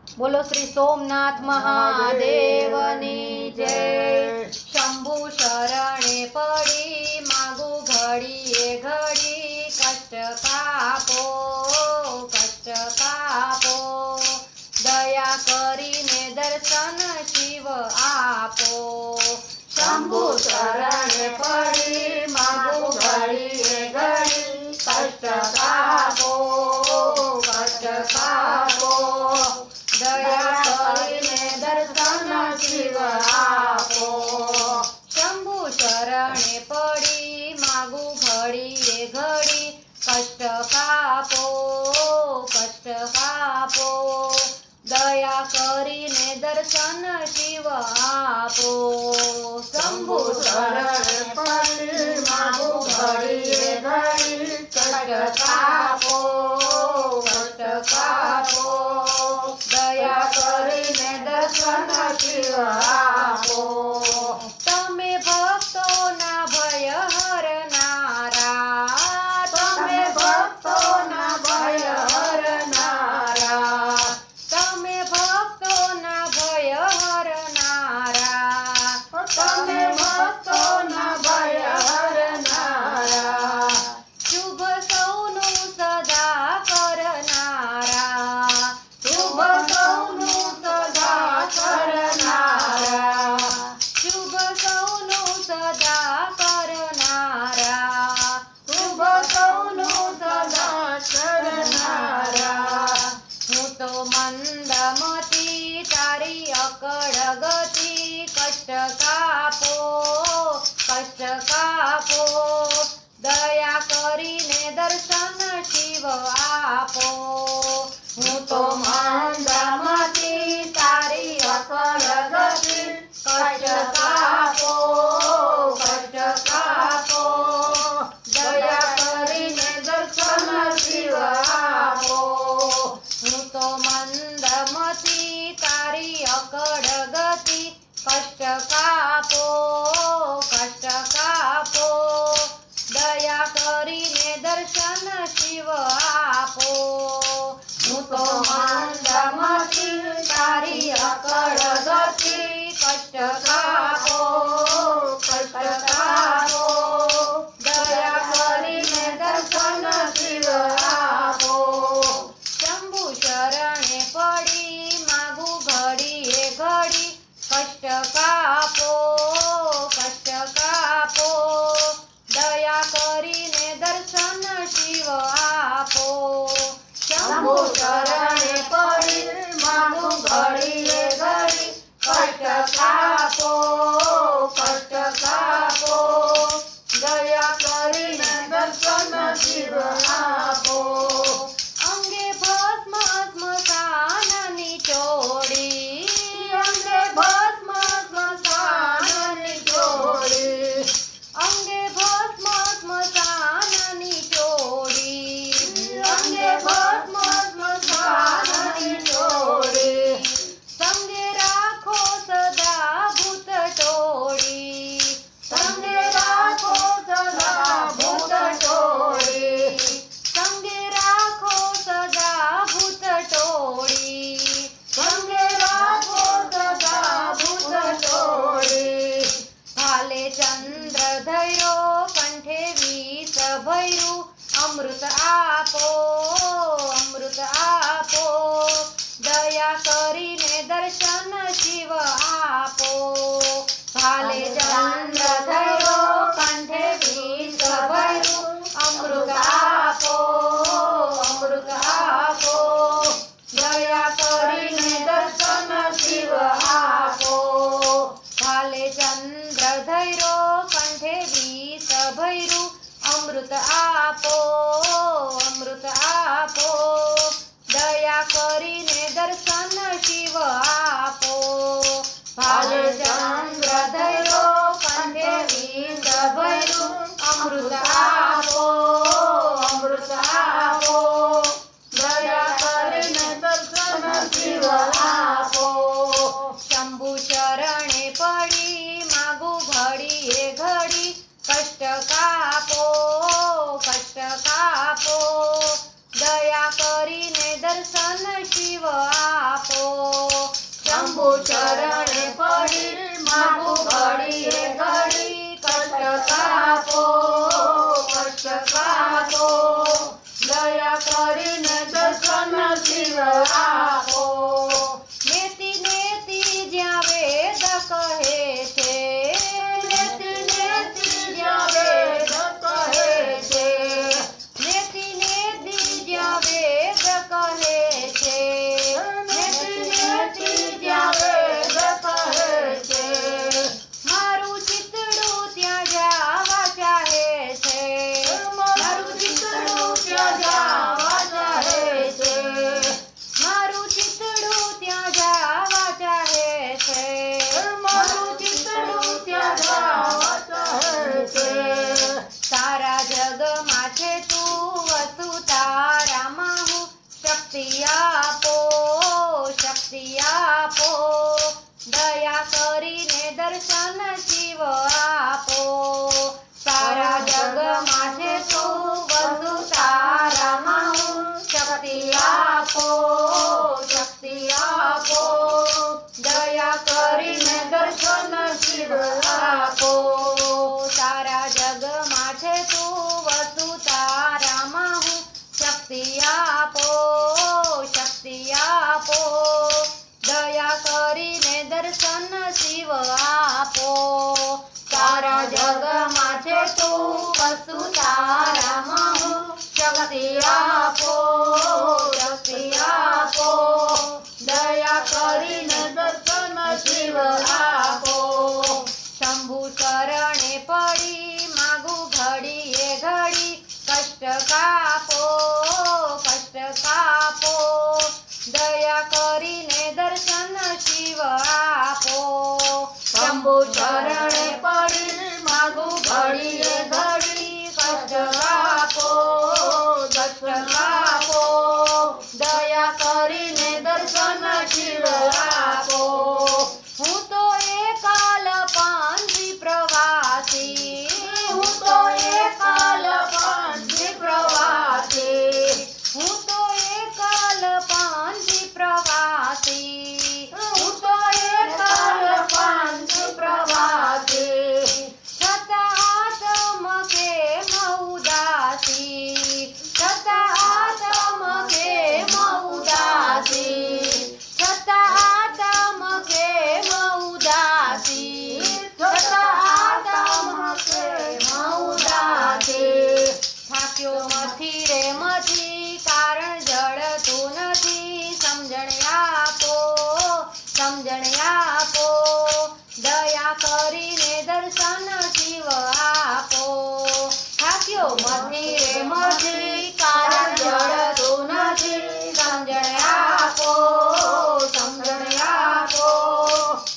बोलो श्री सोमनाथ महादेवनी जय। शंभु शरणे पड़ी मागू घड़ीए घड़ी कष्ट कापो दया करीने दर्शन शिव आपो। शंभु शरणे पड़ी मागू घड़ीए घड़ी कष्ट कापो दया करीने दर्शन शिव आपो। शंभु शरणे पड़ी मागू घड़ीए घड़ी कष्ट कापो दया करीने दर्शन शिव आपो। शंभु शरणे पड़ी मागू घड़ीए घड़ी कष्ट कापो दया करीने दर्शन शिव आपो। तमे भक्तोना भय हरनारा, तमे भक्तोना भय हरनारा, तमे भक्तोना भय हरनारा, तमे भक्तोना भय हरनारा। शुभ सौनु सदा करनारा, शुभ सौनु सदा करनारा, शुभ सौनु सदा करनारा, शुभ सौनु सदा करनारा। હું તો મંદમતી તારી અકળ ગતિ કષ્ટ કાપો દયા કરીને દર્શન શિવ આપો। હું તો મંદમતી તારી અકળ ગતિ કષ્ટ કાપો દયા કરીને દર્શન શિવ આપો। હું તો મંદમતી તારી અકળ ગતિ કષ્ટ કાપો દયા કરીને દર્શન શિવ આપો। હું તો મંદમતી તારી અકળ ગતિ કષ્ટ કાપો દયા કરીને દર્શન શિવ આપો। શંભુ શરણે પડી માગુ ઘડીએ ઘડી કષ્ટ કાપો દયા કરીને દર્શન શિવ આપો। શંભુ શરણે પડી માગુ ઘડીએ ઘડી કષ્ટ કાપો દયા કરીને દર્શન શિવ આપો। અંગે ભસ્મ સ્મશાનની ચોડી, અંગે ભસ્મ સ્મશાનની ચોડી, અંગે ભસ્મ સ્મશાનની ચોડી, અંગે ભસ્મ સ્મશાનની ચોડી। સંગે રાખો સદા ભૂત ટોળી, સંગે રાખો સદા ભૂત ટોળી, સંગે રાખો સદા ભૂત ટોળી, સંગે રાખો સદા ભૂત ટોળી। ભાલે ચંદ્ર ધૈરો કંઠે વિષ ભૈરું અમૃત આપો દયા કરીને દર્શન શિવ આપો। ભાલે ચંદ્ર ધૈરો કંઠે વિષ ભૈરું અમૃત આપો દયા કરીને દર્શન શિવ આપો। ભાલે ચંદ્ર ધૈરો કંઠે વિષ ભૈરું અમૃત આપો દયા કરીને દર્શન શિવ આપો। ભાલે ચંદ્ર ધૈરો કંઠે વિષ ભૈરું અમૃત આપો દયા કરીને દર્શન શિવ આપો। શંભુ શરણે પડી માગુ ઘડીએ ઘડી કષ્ટ કાપો દયા કરીને દર્શન શિવ આપો। ચરણે પડી માગું ઘડીએ ઘડી કષ્ટ કાપો દયા કરીને દર્શન શિવ આપો નેતિ નેતિ જ્યાં વેદ કહે છે નેતિ નેતિ જ્યાં વેદ કહે છે નેતિ નેતિ જ્યાં વેદ કહે છે નેતિ નેતિ જ્યાં વેદ કહે છે મારું ચિતડું ત્યાં જાવા ચાહે છે મારું ચિતડું ત્યાં જાવા ચાહે છે મારું ચિતડું ત્યાં જાવા ચાહે છે મારું ચિતડું ત્યાં જાવા ચાહે છે સારા જગમાં છે તું વસુ તારામાં હું શક્તિ આપો દયા કરીને દર્શન શિવ આપો સારા જગમાં છે તું વસુ તારામાં હું શક્તિ આપો દયા કરીને દર્શન શિવ આપો સારા જગમાં છે તું વસુ તારામાં હું શક્તિ આપો દયા કરીને દર્શન શિવ આપો સારા જગમાં છે તું વસુ તારામાં હું શક્તિ આપો દયા કરીને દર્શન શિવ આપો શંભુ ચરણે પડી માગું ઘડીએ ઘડી કષ્ટ કાપો દયા કરીને દર્શન શિવ આપો શંભુ ચરણે પડી માગું ઘડીએ ઘડી કષ્ટ કાપો દયા કરીને દર્શન શિવ આપો હું તો એકાલ પાંચી પ્રવાસી હું તો એકાલ પાંચી પ્રવાસી હું તો એકાલ પાંચી પ્રવાસી હું તો એકાલ પાંચી પ્રવાસી છતાં આત્મ કેમ ઉદાસી છતાં આત્મ કેમ ઉદાસી થાક્યો મથી રે મથી કારણ જડતું નથી સમજણ આપો દયા કરીને દર્શન શિવ આપો થાક્યો મથી રે મથી કારણ જડતું નથી સમજણ આપો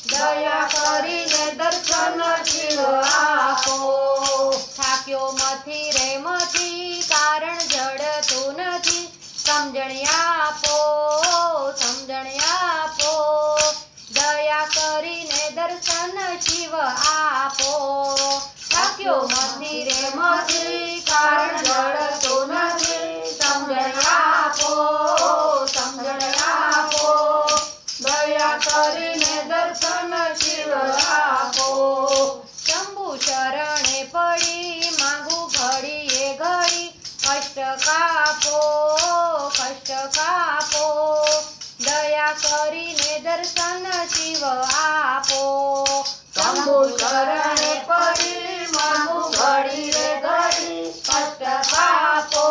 દયા કરીને દર્શન શિવ આપો થાક્યો મથી રે મથી કારણ જડતું નથી સમજણ આપો દયા કરીને દર્શન શિવ આપો થાક્યો મથી રે મથી કારણ જડતું નથી સમજણ આપો દયા કરીને દર્શન શિવ આપો શંભુ ચરણે પડી માગું ઘડીએ ઘડી કષ્ટ કાપો દયા કરીને દર્શન શિવ આપો શંભુ ચરણે પડી માગું ઘડીએ ઘડી કષ્ટ કાપો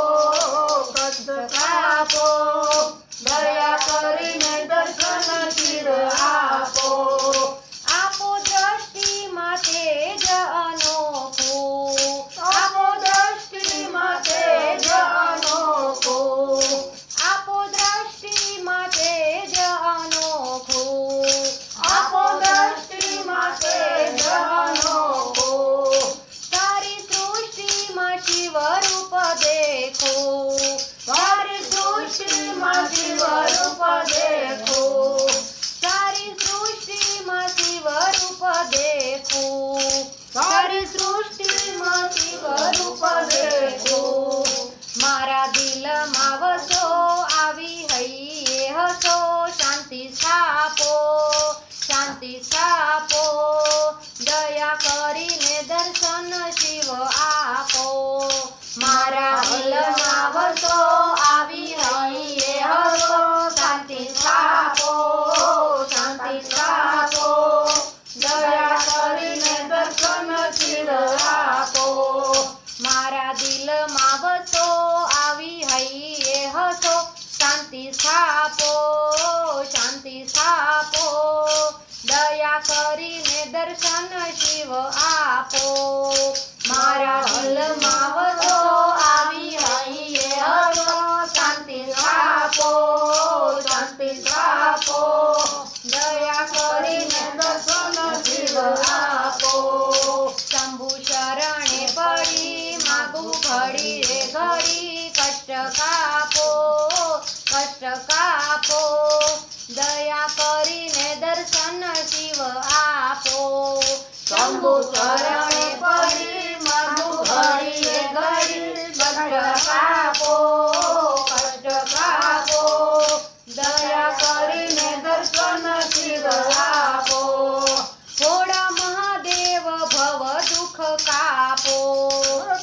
દયા કરીને દર્શન શિવ આપો દ્રષ્ટિમાં તેજ અનોખું આપો દ્રષ્ટિમાં તેજ અનોખું આપો દ્રષ્ટિમાં તેજ અનોખું આપો દ્રષ્ટિમાં તેજ અનોખું સારી સૃષ્ટિમાં શિવ રૂપ દેખો સારી સૃષ્ટિમાં શિવ રૂપ દેખો સારી સૃષ્ટિમાં શિવ રૂપ દેખો સારી સૃષ્ટિમાં શિવ રૂપ દેખો મારા દિલમાં વસો આવી હૈયે હસો શાંતિ સ્થાપો શાંતિ સ્થાપો, દયા કરીને દર્શન શિવ આપો. મારા દિલમાં વસો, આવી રહીએ હસો, શાંતિ સ્થાપો, શાંતિ સ્થાપો, દયા કરીને દર્શન શિવ આપો. મારા દિલમાં વસો, આવી હૈયે હસો, શાંતિ સ્થાપો, શાંતિ સ્થાપો, દયા કરીને દર્શન શિવ આપો. મારા દિલમાં વસો, આવી હૈયે હસો, શાંતિ સ્થાપો, શાંતિ સ્થાપો, દયા કરીને દર્શન શિવ આપો. શંભુ શરણે પડી, માગું ઘડી રે ઘડી, કષ્ટ કાપો, કષ્ટ કાપો, દયા કરીને દર્શન શિવ આપો. શંભુ શરણે પડી, માગું ઘડીએ ઘડી, કષ્ટ કાપો, કષ્ટ કાપો, દયા કરીને દર્શન શિવ આપો. ભોળા મહાદેવ ભવ દુઃખ કાપો,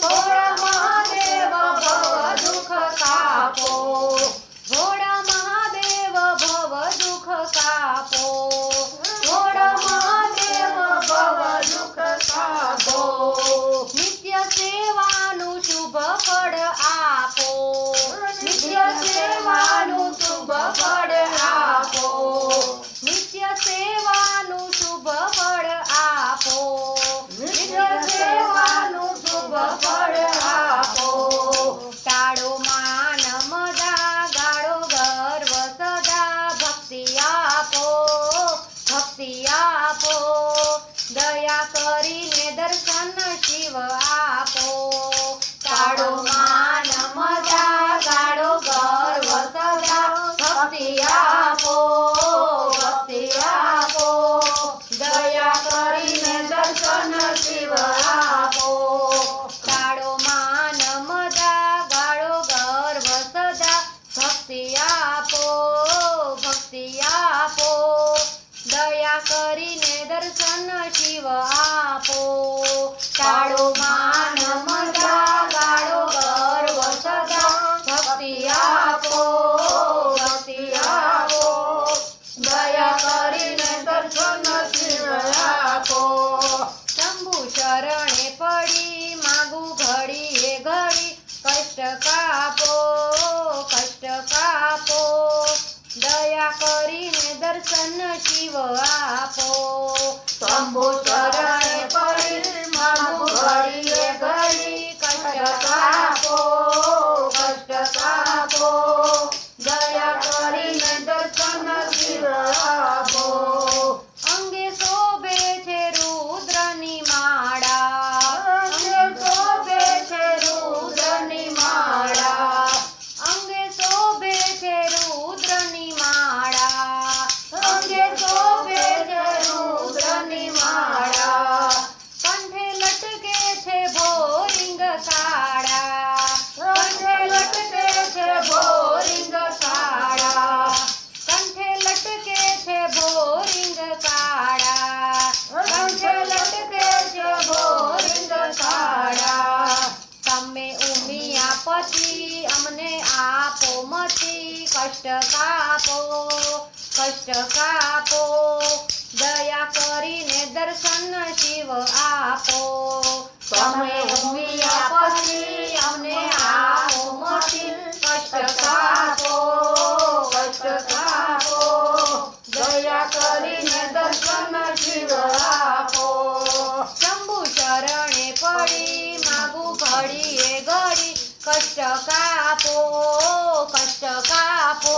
ભોળા મહાદેવ ભવ દુઃખ કાપો. ભોળા મહાદેવ ભવ દુઃખ કાપો, ભોળા મહાદેવ ભવ દુઃખ કાપો. નિત્ય સેવાનું શુભ ફળ આપો, નિત્ય સેવાનું શુભ ફળ આપો. નિત્ય સેવાનું શુભ ફળ આપો, નિત્ય સેવાનું શુભ ફળ આપો. ટાળો માન મદા, ગાળો ગર્વ સદા, ભક્તિ આપો, ભક્તિ આપો, દયા કરીને દર્શન શિવ આપો. ટાળો માન મદા, ગાળો ગર્વ સદા, ભક્તિ આપો, ભક્તિ આપો, દયા કરીને દર્શન શિવ આપો. ટાળો માન મદા, ગાળો ગર્વ સદા, ભક્તિ આપો, ભક્તિ આપો, દયા કરીને દર્શન શિવ આપો. ટાળો માન મદા, ગાળો ગર્વ સદા, ભક્તિ આપો, ભક્તિ આપો, દયા કરીને દર્શન શિવ આપો. શંભુ શરણે પડી, માગું ઘડીએ ઘડી, કષ્ટ કાપો, કષ્ટ કાપો, દયા કરીને દર્શન શિવ આપો. શંભુ શરણે પડી, માગું ઘડીએ ઘડી, કષ્ટ કાપો, કષ્ટ કાપો, દયા કરીને દર્શન શિવ આપો. અંગે શોભે છે રુદ્રની માળા, અંગે શોભે છે રુદ્રની માળા. અંગે શોભે છે રુદ્રની માળા, અંગે શોભે છે રુદ્રની માળા. કંઠે લટકે છે ભોરિંગ કાળા, કંઠે લટકે છે ભોરિંગ કાળા. કંઠે લટકે છે ભોરિંગ કાળા, કંઠે લટકે છે ભોરિંગ કાળા. તમે ઉમિયા પછી અમને આપો મતી, કષ્ટ કાપો, કષ્ટ કાપો, દયા કરીને દર્શન શિવ આપો. તમે ઉમિયા પછી અમને આપો મતી, કષ્ટ કાપો, કષ્ટ કાપો, દયા કરીને દર્શન શિવ આપો. શંભુ શરણે પડી, માગું ઘડીએ ઘડી, કષ્ટ કાપો, કષ્ટ કાપો,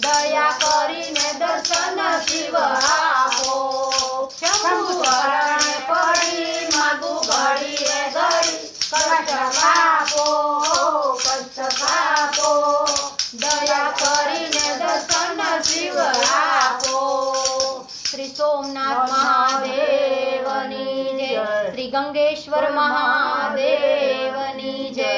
દયા કરીને દર્શન શિવ આપો. શંભુ શરણે પડી, માગું ઘડીએ ઘડી, કષ્ટ કાપો, કષ્ટ કાપો, દયા કરીને દર્શન શિવ આપો. શ્રી સોમનાથ મહાદેવની જય, શ્રી ગંગેશ્વર મહાદેવની જય.